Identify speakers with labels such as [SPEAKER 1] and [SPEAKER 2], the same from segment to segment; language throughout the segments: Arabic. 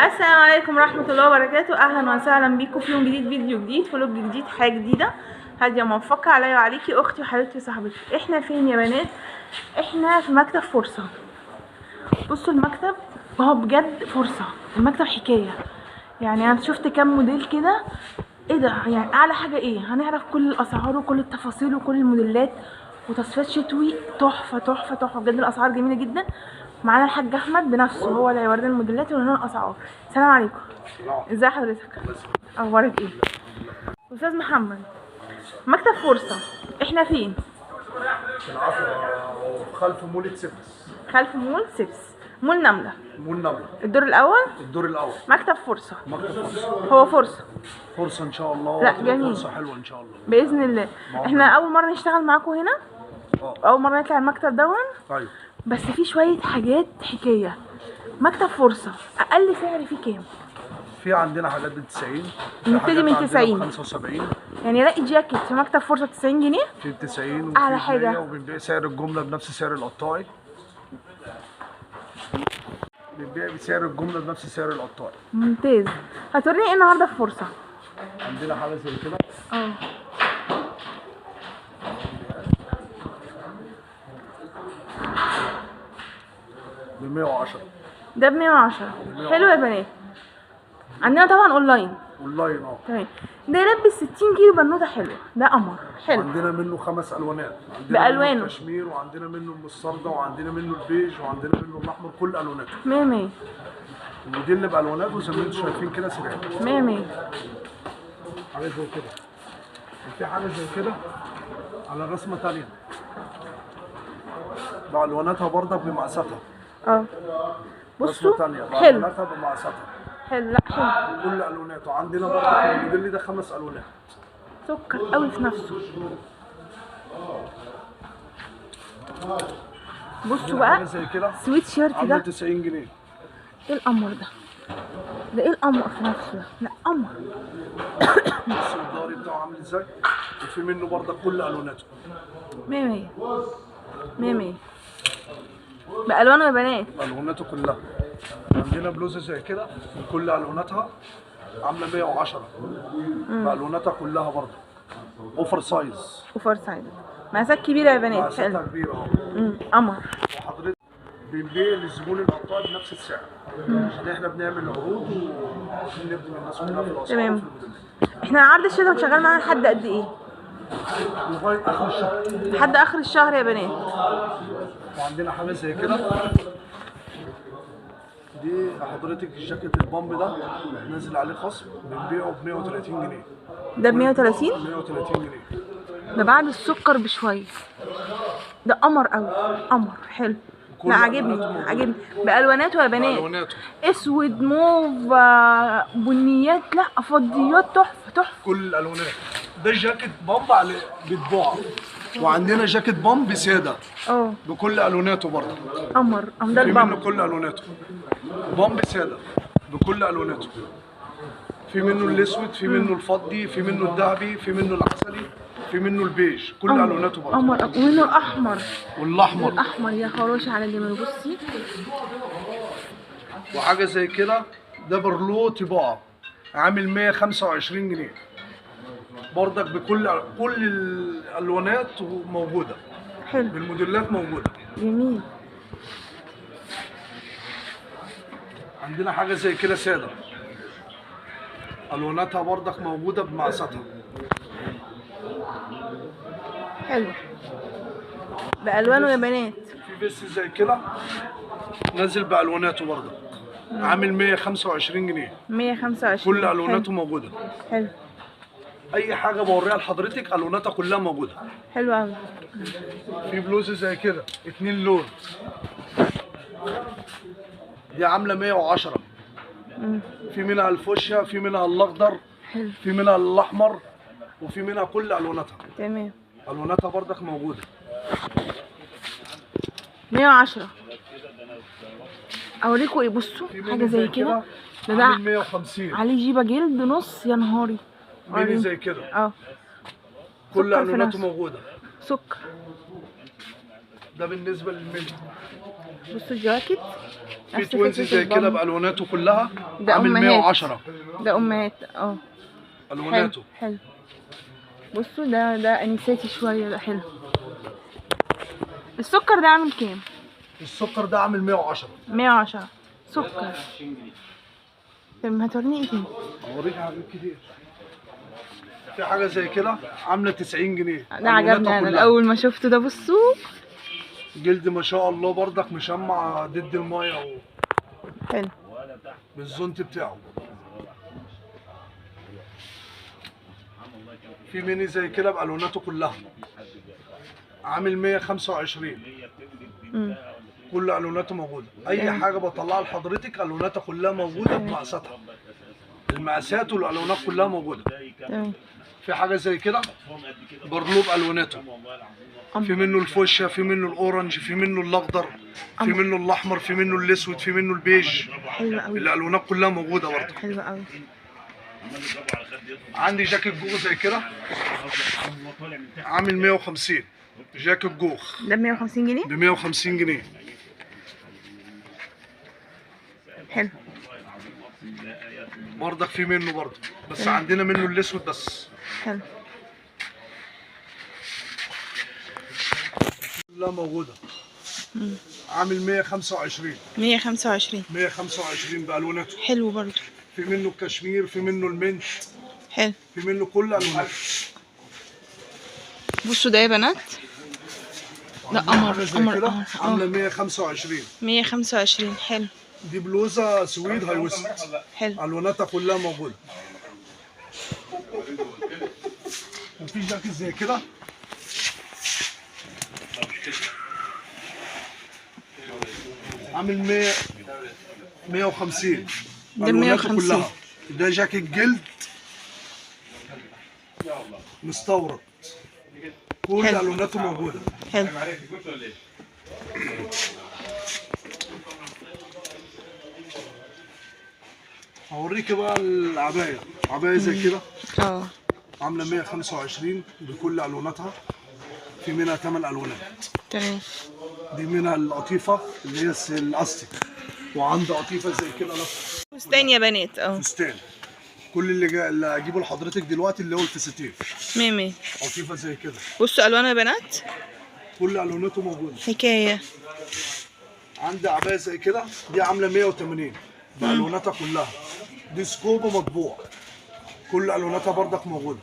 [SPEAKER 1] السلام عليكم ورحمة الله وبركاته. اهلا وسهلا بيكم في يوم جديد، فيديو جديد، فلوج جديد، حاجة جديدة. هادية موفقة عليا وعليكي، اختي وحبيبتي وصاحبتي. احنا فين يا بنات؟ احنا في مكتب فرصة. بصوا المكتب هو بجد فرصة. المكتب حكاية، يعني انا شفت كام موديل كده. ايه ده يعني؟ اعلى حاجة ايه؟ هنعرف كل الاسعار وكل التفاصيل وكل الموديلات وتصفيات شتوي. تحفة تحفة تحفة بجد، الاسعار جميلة جدا. معانا الحاج احمد بنفسه، هو اللي هيورينا الموديلات ويقول لنا الاسعار. السلام عليكم. ازي حضرتك؟ اخبارك ايه؟ استاذ محمد، مكتب فرصة، احنا فين؟
[SPEAKER 2] في العصر خلف مول سيبس.
[SPEAKER 1] خلف مول سيبس، مول نملة.
[SPEAKER 2] مول نملة،
[SPEAKER 1] الدور الاول.
[SPEAKER 2] الدور الاول.
[SPEAKER 1] مكتب فرصة.
[SPEAKER 2] مكتب فرصة.
[SPEAKER 1] هو فرصة.
[SPEAKER 2] فرصة ان شاء الله.
[SPEAKER 1] لا جميل.
[SPEAKER 2] فرصة حلوة ان شاء الله
[SPEAKER 1] باذن الله. احنا اول مرة نشتغل معاكم هنا. اول مرة نطلع المكتب دون.
[SPEAKER 2] طيب.
[SPEAKER 1] بس في شوية حاجات حكاية. مكتب فرصة اقل سعر فيه كام؟
[SPEAKER 2] في عندنا حاجات ب 90.
[SPEAKER 1] نبتدي من 90.
[SPEAKER 2] 75.
[SPEAKER 1] يعني الاقي جاكيت في مكتب فرصة 90 جنيه.
[SPEAKER 2] في 90 وفي
[SPEAKER 1] اعلى حاجة.
[SPEAKER 2] 100، وبنبيع سعر الجملة بنفس سعر القطاعي. بنبيع بسعر الجملة بنفس سعر القطاعي.
[SPEAKER 1] ممتاز. هتوريني ايه النهارده في فرصة؟
[SPEAKER 2] عندنا حاجة زي كده. ب 110.
[SPEAKER 1] ده ب 110. حلو يا بنات. عندنا طبعا اونلاين.
[SPEAKER 2] اونلاين
[SPEAKER 1] تمام. ده يلبس 60 كيلو بنوته حلوه، ده قمر حلو.
[SPEAKER 2] عندنا منه 5 الوانات. عندنا
[SPEAKER 1] بألوانه.
[SPEAKER 2] منه الكشمير، وعندنا منه المستردة، وعندنا منه البيج، وعندنا منه الاحمر، كل الواناته.
[SPEAKER 1] 100 100.
[SPEAKER 2] الموديل اللي بالواناته زي ما انتم شايفين كده سريع.
[SPEAKER 1] 100 100.
[SPEAKER 2] حاجه زي كده. وفي حاجه زي كده على رسمه ثانيه بالواناتها برضك بمقاساتها.
[SPEAKER 1] بصوا
[SPEAKER 2] حلو.
[SPEAKER 1] حلو.
[SPEAKER 2] بالواناتها بمقاساتها.
[SPEAKER 1] حلو. لا حلو.
[SPEAKER 2] كل الواناته. عندنا برضك الموديل ده 5 الوانات.
[SPEAKER 1] سكر قوي في نفسه. بصوا بقى
[SPEAKER 2] زي كده
[SPEAKER 1] سويت شيرت ده
[SPEAKER 2] عامل 90 جنيه.
[SPEAKER 1] ايه القمر ده؟ ده ايه القمر في نفسه ده؟ لا قمر.
[SPEAKER 2] بص الضهري بتاعه عامل ازاي. وفي منه برضك كل الواناته.
[SPEAKER 1] 100 100. 100 100. بألوانه يا بنات.
[SPEAKER 2] الواناته كلها. عندنا بلوزه زي كده بكل الواناتها عامله 110 بالواناتها كلها برضه. اوفر سايز.
[SPEAKER 1] اوفر سايز. مقاسات كبيره يا بنات.
[SPEAKER 2] مقاساتها كبيره
[SPEAKER 1] قمر.
[SPEAKER 2] وحضرتك بنبيع للزبون القطاعي بنفس السعر. عشان احنا بنعمل عروض وعشان نخدم الناس كلها في الاسعار.
[SPEAKER 1] تمام. احنا عرض الشتا شغال معانا لحد قد ايه؟
[SPEAKER 2] لغايه اخر الشهر.
[SPEAKER 1] لحد اخر الشهر يا بنات.
[SPEAKER 2] وعندنا حاجه زي كده. دي حضرتك الجاكيت البامب ده نازل عليه خصم، بنبيعه ب 130 جنيه.
[SPEAKER 1] ده ب 130؟
[SPEAKER 2] 130 جنيه.
[SPEAKER 1] ده بعد السكر بشويه. ده قمر قوي، قمر حلو. لا عاجبني عاجبني. بالواناته يا بنات.
[SPEAKER 2] بالواناته.
[SPEAKER 1] اسود، موف، بنيات، لا فضيات، تحفه تحفه.
[SPEAKER 2] كل الالوانات. ده جاكيت بامب على بيتباع. وعندنا جاكيت بامب ساده. بكل الواناته برضه.
[SPEAKER 1] قمر. ده
[SPEAKER 2] في
[SPEAKER 1] البامب.
[SPEAKER 2] منه كل الواناته. بامب ساده بكل الواناته. في منه الاسود، في منه الفضي، في منه الذهبي، في منه العسلي، في منه البيج، كل الواناته برضه.
[SPEAKER 1] قمر. ومنه الاحمر.
[SPEAKER 2] والاحمر.
[SPEAKER 1] الاحمر يا خروش على جمال. بصي.
[SPEAKER 2] وحاجه زي كده. ده برلو طباعه عامل 125 جنيه برضك بكل الالوانات موجوده.
[SPEAKER 1] حلو.
[SPEAKER 2] بالموديلات موجوده.
[SPEAKER 1] جميل.
[SPEAKER 2] عندنا حاجه زي كده ساده. الواناتها برضك موجوده بمقاساتها.
[SPEAKER 1] حلو. بالوانه يا بنات.
[SPEAKER 2] في بس زي كده نازل بالواناته برضك عامل 125 جنيه.
[SPEAKER 1] 125.
[SPEAKER 2] كل الواناته موجوده.
[SPEAKER 1] حلو.
[SPEAKER 2] اي حاجه بوريها لحضرتك الواناتها كلها موجوده.
[SPEAKER 1] حلو قوي.
[SPEAKER 2] في بلوزه زي كده 2 لون. دي عامله 110. في منها الفوشيا، في منها الاخضر،
[SPEAKER 1] حلو.
[SPEAKER 2] في منها الاحمر، وفي منها كل الواناتها.
[SPEAKER 1] تمام.
[SPEAKER 2] الواناتها برضك موجوده.
[SPEAKER 1] 110. اوريكم ايه؟ بصوا حاجه زي كده. ده
[SPEAKER 2] عامل 150
[SPEAKER 1] عليه جيبه جلد نص. يا نهاري.
[SPEAKER 2] ميني زي كده. كل الواناته موجوده.
[SPEAKER 1] سكر.
[SPEAKER 2] ده بالنسبه للميني.
[SPEAKER 1] بصوا الجواكت
[SPEAKER 2] في
[SPEAKER 1] نفس
[SPEAKER 2] توينز
[SPEAKER 1] فكرة
[SPEAKER 2] زي كده
[SPEAKER 1] البامب.
[SPEAKER 2] بالواناته كلها،
[SPEAKER 1] ده
[SPEAKER 2] عامل
[SPEAKER 1] أمهات.
[SPEAKER 2] 110
[SPEAKER 1] ده امهات حلو
[SPEAKER 2] الواناته.
[SPEAKER 1] حلو. بصوا ده انساتي شويه، ده حلو. السكر ده عامل كام؟
[SPEAKER 2] السكر ده عامل 110.
[SPEAKER 1] 110 سكر. طب ما هتوريني ايه تاني؟
[SPEAKER 2] اوريك حاجات كتير. في حاجه زي كده عامله 90 جنيه.
[SPEAKER 1] ده عجبني انا الاول ما شفته ده. بصوا
[SPEAKER 2] جلد ما شاء الله بردك مشمع ضد الميه
[SPEAKER 1] حلو.
[SPEAKER 2] بالزونت بتاعه. في ميني زي كده بالواناته كلها عامل 125. كل الواناته موجوده. اي حاجه بطلعها لحضرتك الواناتها كلها موجوده بمقاساتها. المقاسات والالوانات كلها موجوده.
[SPEAKER 1] تمام.
[SPEAKER 2] في حاجه زي كده برلوب الواناته، في منه الفوشيا، في منه الاورنج، في منه الاخضر، في منه الاحمر، في منه الاسود، في منه البيج.
[SPEAKER 1] حلو قوي.
[SPEAKER 2] الالوانات كلها موجوده برضه.
[SPEAKER 1] حلو قوي.
[SPEAKER 2] عندي جاكيت جوخ زي كده عامل 150. جاكيت جوخ
[SPEAKER 1] ده ب 150 جنيه؟
[SPEAKER 2] ب 150 جنيه.
[SPEAKER 1] حلو.
[SPEAKER 2] برضك في منه برضه، بس عندنا منه الاسود بس.
[SPEAKER 1] حلو.
[SPEAKER 2] كلها موجوده. عامل 125.
[SPEAKER 1] 125
[SPEAKER 2] 125 بالواناته.
[SPEAKER 1] حلو برضو.
[SPEAKER 2] في منه الكشمير، في منه المنت،
[SPEAKER 1] حلو.
[SPEAKER 2] في منه كل الواناته.
[SPEAKER 1] بصوا ده يا بنات، ده قمر قمر قمر.
[SPEAKER 2] عامله 125.
[SPEAKER 1] 125 حلو.
[SPEAKER 2] دي بلوزه سويد هاي ويست.
[SPEAKER 1] حلو.
[SPEAKER 2] الواناتها كلها موجوده. وفي جاكيت زي كده عامل 150.
[SPEAKER 1] ده
[SPEAKER 2] الواناته
[SPEAKER 1] 150.
[SPEAKER 2] كلها. ده جاكيت جلد مستورد. كل
[SPEAKER 1] حلو.
[SPEAKER 2] الواناته موجوده.
[SPEAKER 1] حلو.
[SPEAKER 2] هوريك بقى العبايه. عبايه زي كده عامله 125 بكل الواناتها. في منها 8 الوانات.
[SPEAKER 1] تمام.
[SPEAKER 2] دي منها القطيفه اللي هي الاستيك، وعندي قطيفه زي كده
[SPEAKER 1] فستان يا بنات
[SPEAKER 2] فستان. كل اللي هجيبه لحضرتك دلوقتي اللي هو الفساتين.
[SPEAKER 1] ميمي.
[SPEAKER 2] قطيفه زي كده.
[SPEAKER 1] بصوا الوان يا بنات،
[SPEAKER 2] كل الواناته موجوده.
[SPEAKER 1] حكايه.
[SPEAKER 2] عندي عبايه زي كده دي عامله 180 بالواناتها كلها. دي سكوبه مطبوع. كل الواناتها بردك موجوده.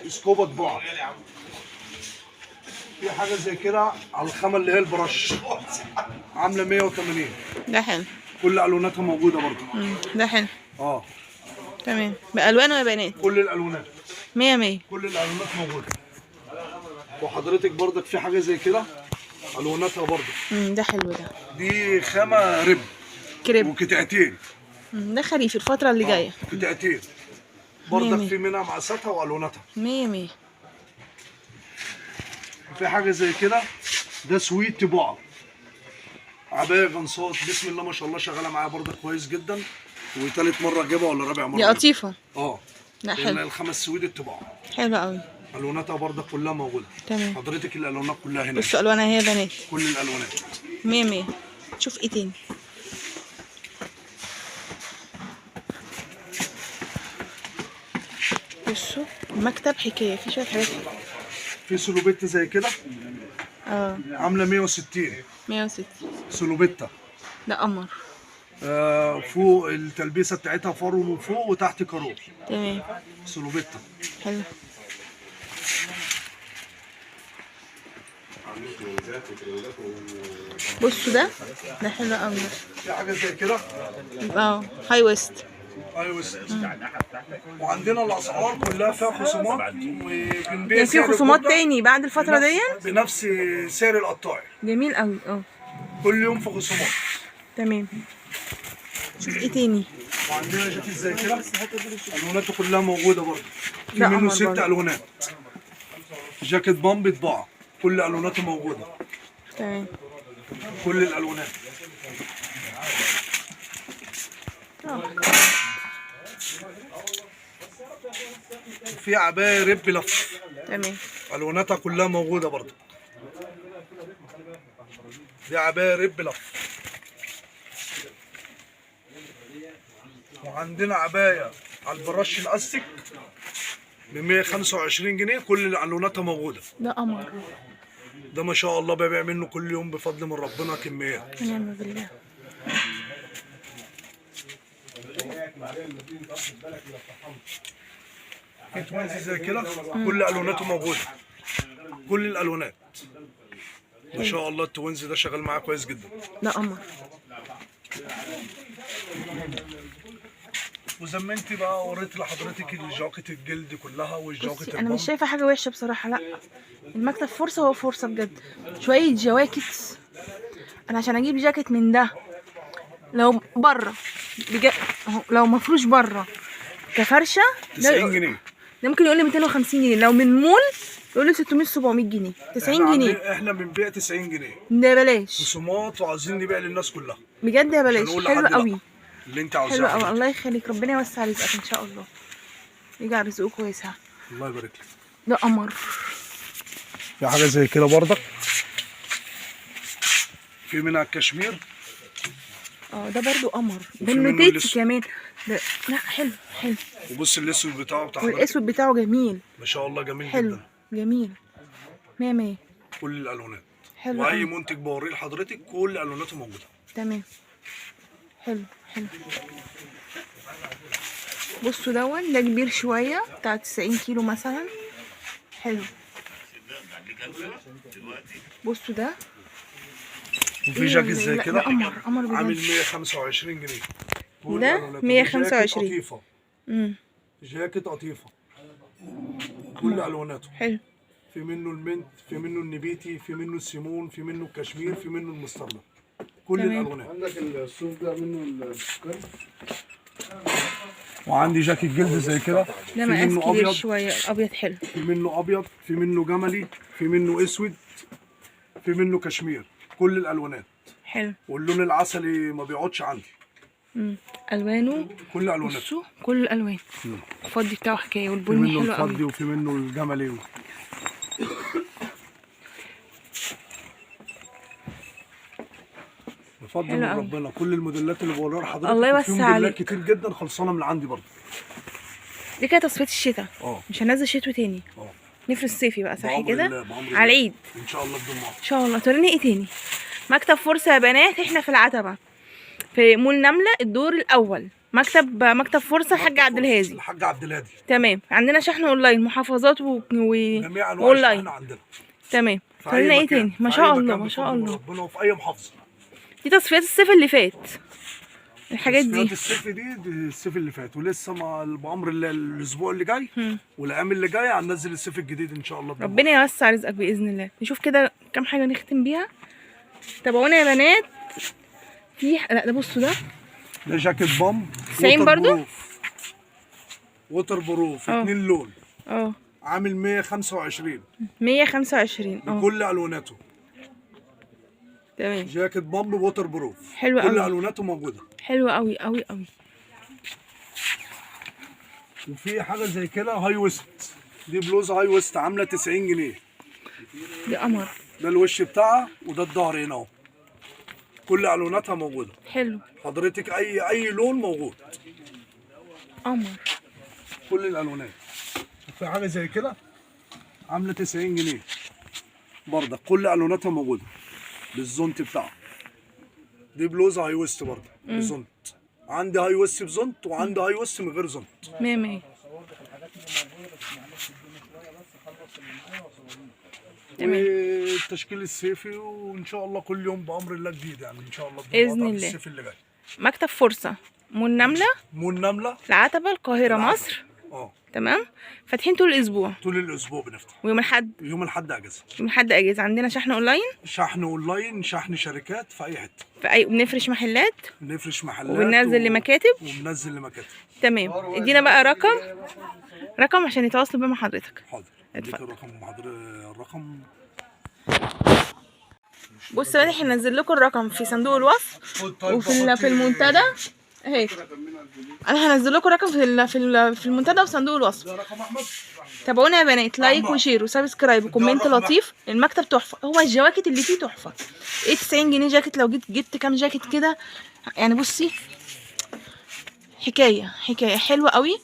[SPEAKER 2] سكوبه طباعه. في حاجه زي كده على الخامه اللي هي البرش عامله 180.
[SPEAKER 1] ده حلو.
[SPEAKER 2] كل الواناتها موجوده برضه.
[SPEAKER 1] ده حلو.
[SPEAKER 2] اه
[SPEAKER 1] تمام. بالوانه يا بنات
[SPEAKER 2] كل الالوانات.
[SPEAKER 1] 100.
[SPEAKER 2] كل الالوانات موجوده. وحضرتك برضك في حاجه زي كده الواناتها برضه.
[SPEAKER 1] ده حلو. ده
[SPEAKER 2] دي خامه رب
[SPEAKER 1] كريب.
[SPEAKER 2] وقطعتين.
[SPEAKER 1] ده خريف الفتره اللي جايه.
[SPEAKER 2] قطعتين برضك في منها مقاساتها والواناتها.
[SPEAKER 1] 100.
[SPEAKER 2] في حاجه زي كده ده سويت طباعه. عبايه غنصات بسم الله ما شاء الله شغاله معايا برضك كويس جدا. وثالث مره اجيبها ولا رابع مره.
[SPEAKER 1] دي قطيفه.
[SPEAKER 2] لا
[SPEAKER 1] حلو.
[SPEAKER 2] الخمس سويد الطباعه.
[SPEAKER 1] حلو قوي.
[SPEAKER 2] الواناتها برضك كلها موجوده.
[SPEAKER 1] تمام.
[SPEAKER 2] حضرتك الالوانات كلها هنا.
[SPEAKER 1] بصوا الوانها هي يا بنات.
[SPEAKER 2] كل الالوانات
[SPEAKER 1] 100. شوف ايه تاني. بصوا المكتب حكايه، في شويه حاجات.
[SPEAKER 2] في سلوبيتا زي كده عامله 160.
[SPEAKER 1] 160.
[SPEAKER 2] سلوبيتا
[SPEAKER 1] ده قمر.
[SPEAKER 2] فوق التلبيسه بتاعتها فرو من فوق وتحت كارو.
[SPEAKER 1] تمام.
[SPEAKER 2] سلوبيتا.
[SPEAKER 1] حلو. بصوا ده حلو قوي.
[SPEAKER 2] في حاجه زي كده
[SPEAKER 1] هاي ويست.
[SPEAKER 2] هاي ويست. وعندنا الاسعار كلها فيها خصومات وبنبيع.
[SPEAKER 1] كان في خصومات تاني بعد الفتره دي
[SPEAKER 2] بنفس سعر القطاعي.
[SPEAKER 1] جميل قوي.
[SPEAKER 2] كل يوم في خصومات.
[SPEAKER 1] تمام. شوف ايه تاني.
[SPEAKER 2] وعندنا جاكيت زي كده الواناته كلها موجوده برضه. في منه 6 الوانات. جاكيت بامب طباعه. كل الواناته موجوده.
[SPEAKER 1] تمام.
[SPEAKER 2] كل الالوانات. في عبايه رب لف.
[SPEAKER 1] تمام.
[SPEAKER 2] الواناتها كلها موجوده برضه. دي عبايه رب لف. وعندنا عبايه على البرش الاستيك ب 125 جنيه، كل الالواناتها موجوده.
[SPEAKER 1] ده قمر.
[SPEAKER 2] ده ما شاء الله ببيع منه كل يوم بفضل من ربنا كميات.
[SPEAKER 1] ونعم بالله.
[SPEAKER 2] في توينز زي كده كل الواناته موجوده، كل الالوانات ما شاء الله. التوينز ده شغال معاه كويس جدا.
[SPEAKER 1] ده قمر.
[SPEAKER 2] وزي ما انت بقى وريت لحضرتك الجاكيت الجلد كلها والجاكيت
[SPEAKER 1] انا مش شايفه حاجه وحشه بصراحه، لا المكتب فرصه، هو فرصه بجد. شويه جواكت، انا عشان اجيب جاكيت من ده لو بره لو مفروش بره كفرشه
[SPEAKER 2] 90 جنيه.
[SPEAKER 1] ده ممكن يقول لي 250 جنيه، لو من مول يقول لي 600 700 جنيه. 90 جنيه
[SPEAKER 2] احنا بنبيع 90 جنيه
[SPEAKER 1] ده بلاش
[SPEAKER 2] رسومات، وعايزين نبيع للناس كلها
[SPEAKER 1] بجد يا بلاش. حلو قوي،
[SPEAKER 2] اللي انت
[SPEAKER 1] حلو
[SPEAKER 2] عاوزاه.
[SPEAKER 1] قوي. الله يخليك، ربنا يوسع رزقك ان شاء الله، يجعل رزقه كويسه.
[SPEAKER 2] الله يبارك لك.
[SPEAKER 1] ده قمر.
[SPEAKER 2] في حاجه زي كده برضك، في منها الكشمير.
[SPEAKER 1] ده برضو قمر. ده
[SPEAKER 2] منه
[SPEAKER 1] النوتيتس
[SPEAKER 2] الاسود.
[SPEAKER 1] كمان ده. لا حلو حلو.
[SPEAKER 2] وبص الاسود بتاعه بتاع
[SPEAKER 1] والاسود بتاعه جميل.
[SPEAKER 2] ما شاء الله، جميل
[SPEAKER 1] حلو
[SPEAKER 2] جدا.
[SPEAKER 1] جميل 100 100.
[SPEAKER 2] كل الالوانات.
[SPEAKER 1] حلو
[SPEAKER 2] واي
[SPEAKER 1] قوي.
[SPEAKER 2] منتج بوريه لحضرتك كل الواناته موجوده.
[SPEAKER 1] تمام. حلو حلو. بصوا ده كبير شويه، بتاع 90 كيلو مثلا. حلو. بصوا ده.
[SPEAKER 2] وفي جاكيت زي كده
[SPEAKER 1] قمر قمر بجد.
[SPEAKER 2] عامل 125 جنيه.
[SPEAKER 1] ده 125.
[SPEAKER 2] جاكيت قطيفه. جاكيت قطيفه كل الواناته.
[SPEAKER 1] حلو.
[SPEAKER 2] في منه المنت، في منه النبيتي، في منه السيمون، في منه الكشمير، في منه المستردة، كل الالوانات. عندك الصوف ده منه السكر. وعندي جاكيت جلد زي كده،
[SPEAKER 1] ده
[SPEAKER 2] في
[SPEAKER 1] مقاس
[SPEAKER 2] منه
[SPEAKER 1] كبير
[SPEAKER 2] ابيض
[SPEAKER 1] شويه. ابيض حلو.
[SPEAKER 2] في منه ابيض، في منه جملي، في منه اسود، في منه كشمير، كل الالوانات.
[SPEAKER 1] حلو.
[SPEAKER 2] واللون العسلي ما بيقعدش عندي.
[SPEAKER 1] الوانه
[SPEAKER 2] كل الالوانات.
[SPEAKER 1] بصوا كل الالوان. الفضي بتاعه حكايه،
[SPEAKER 2] في
[SPEAKER 1] والبني
[SPEAKER 2] منه
[SPEAKER 1] حلو قوي.
[SPEAKER 2] الفضي وفي منه الجملي بفضل من ربنا. كل الموديلات اللي بوريها لحضرتك
[SPEAKER 1] الله يوسع
[SPEAKER 2] في موديلات
[SPEAKER 1] عليك.
[SPEAKER 2] كتير جدا خلصانه من عندي برضه.
[SPEAKER 1] دي كده تصفيه الشتاء. مش هنزل شتوي تاني. نفرش الصيفي بقى، صح كده؟ على العيد
[SPEAKER 2] ان شاء الله بدون معاق.
[SPEAKER 1] ان شاء الله. توريني ايه تاني؟ مكتب فرصه يا بنات. احنا في العتبه في مول نمله الدور الاول. مكتب فرصه حاج عبد الهادي.
[SPEAKER 2] الحاج عبد الهادي.
[SPEAKER 1] تمام. عندنا شحن اونلاين، محافظات
[SPEAKER 2] جميع انواع
[SPEAKER 1] اونلاين.
[SPEAKER 2] الشحن عندنا.
[SPEAKER 1] تمام. تورينا ايه تاني؟ ما شاء الله ما شاء الله.
[SPEAKER 2] ربنا وفي اي محافظه.
[SPEAKER 1] دي تصفيات الصيف اللي فات. الحاجات دي
[SPEAKER 2] تصفيات الصيف دي الصيف اللي فات، ولسه مع بامر الله الاسبوع اللي جاي والايام اللي جايه هننزل الصيف الجديد ان شاء الله.
[SPEAKER 1] ربنا يوسع رزقك باذن الله. نشوف كده كام حاجه نختم بيها. تابعونا يا بنات. لا ده بصوا
[SPEAKER 2] ده جاكيت بام
[SPEAKER 1] 90 برضو.
[SPEAKER 2] ووتر بروف 2 لون. عامل 125.
[SPEAKER 1] 125
[SPEAKER 2] بكل الواناته.
[SPEAKER 1] تمام.
[SPEAKER 2] جاكيت بامب ووتر بروف.
[SPEAKER 1] حلو قوي.
[SPEAKER 2] كل الواناته موجوده.
[SPEAKER 1] حلو قوي قوي قوي.
[SPEAKER 2] وفي حاجه زي كده هاي ويست. دي بلوزه هاي ويست عامله 90 جنيه.
[SPEAKER 1] دي قمر.
[SPEAKER 2] ده الوش بتاعها وده الظهر هنا اهو. كل الواناتها موجوده.
[SPEAKER 1] حلو.
[SPEAKER 2] حضرتك اي لون موجود.
[SPEAKER 1] قمر.
[SPEAKER 2] كل الالوانات. وفي حاجه زي كده عامله 90 جنيه برضه، كل الواناتها موجوده بالزونت بتاعها. دي بلوزه هاي ويست برضه بزونت. عندي هاي ويست بزونت وعندي هاي ويست من غير زونت.
[SPEAKER 1] 100 100.
[SPEAKER 2] والتشكيل الصيفي وان شاء الله كل يوم بامر الله جديد، يعني ان شاء الله
[SPEAKER 1] باذن الله.
[SPEAKER 2] الصيف اللي جاي.
[SPEAKER 1] مكتب فرصه مول نمله.
[SPEAKER 2] مول نمله
[SPEAKER 1] العتبه القاهره مصر. تمام. فاتحين طول الاسبوع.
[SPEAKER 2] طول الاسبوع بنفتح.
[SPEAKER 1] ويوم الاحد.
[SPEAKER 2] يوم الاحد اجازه.
[SPEAKER 1] يوم الاحد اجازه. عندنا شحن اونلاين.
[SPEAKER 2] شحن اونلاين، شحن شركات في اي حته.
[SPEAKER 1] بنفرش محلات.
[SPEAKER 2] بنفرش محلات
[SPEAKER 1] وبننزل لمكاتب.
[SPEAKER 2] وبننزل لمكاتب.
[SPEAKER 1] تمام. ادينا بقى رقم عشان يتواصلوا بيه مع حضرتك.
[SPEAKER 2] حاضر. اديك الرقم.
[SPEAKER 1] بصوا بقى احنا هننزل لكم الرقم في صندوق الوصف وفي المنتدى اهي. انا هنزل لكم الرقم في المنتدى وفي صندوق الوصف.
[SPEAKER 2] ده رقم احمد.
[SPEAKER 1] تابعونا يا بنات، لايك وشير وسبسكرايب وكومنت لطيف. المكتب تحفه، هو الجواكت اللي فيه تحفه. ايه 90 جنيه جاكيت؟ لو جبت كام جاكيت كده يعني. بصي حكايه حلوه قوي.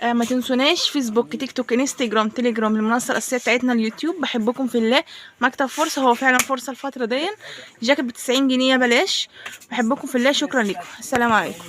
[SPEAKER 1] ما تنسوناش فيسبوك، تيك توك، انستجرام، تليجرام، المنصه الاساسيه بتاعتنا اليوتيوب. بحبكم في الله. مكتب فرصه، هو فعلا فرصه الفتره دي. جاكيت ب90 جنيه بلاش. بحبكم في الله، شكرا لكم، السلام عليكم.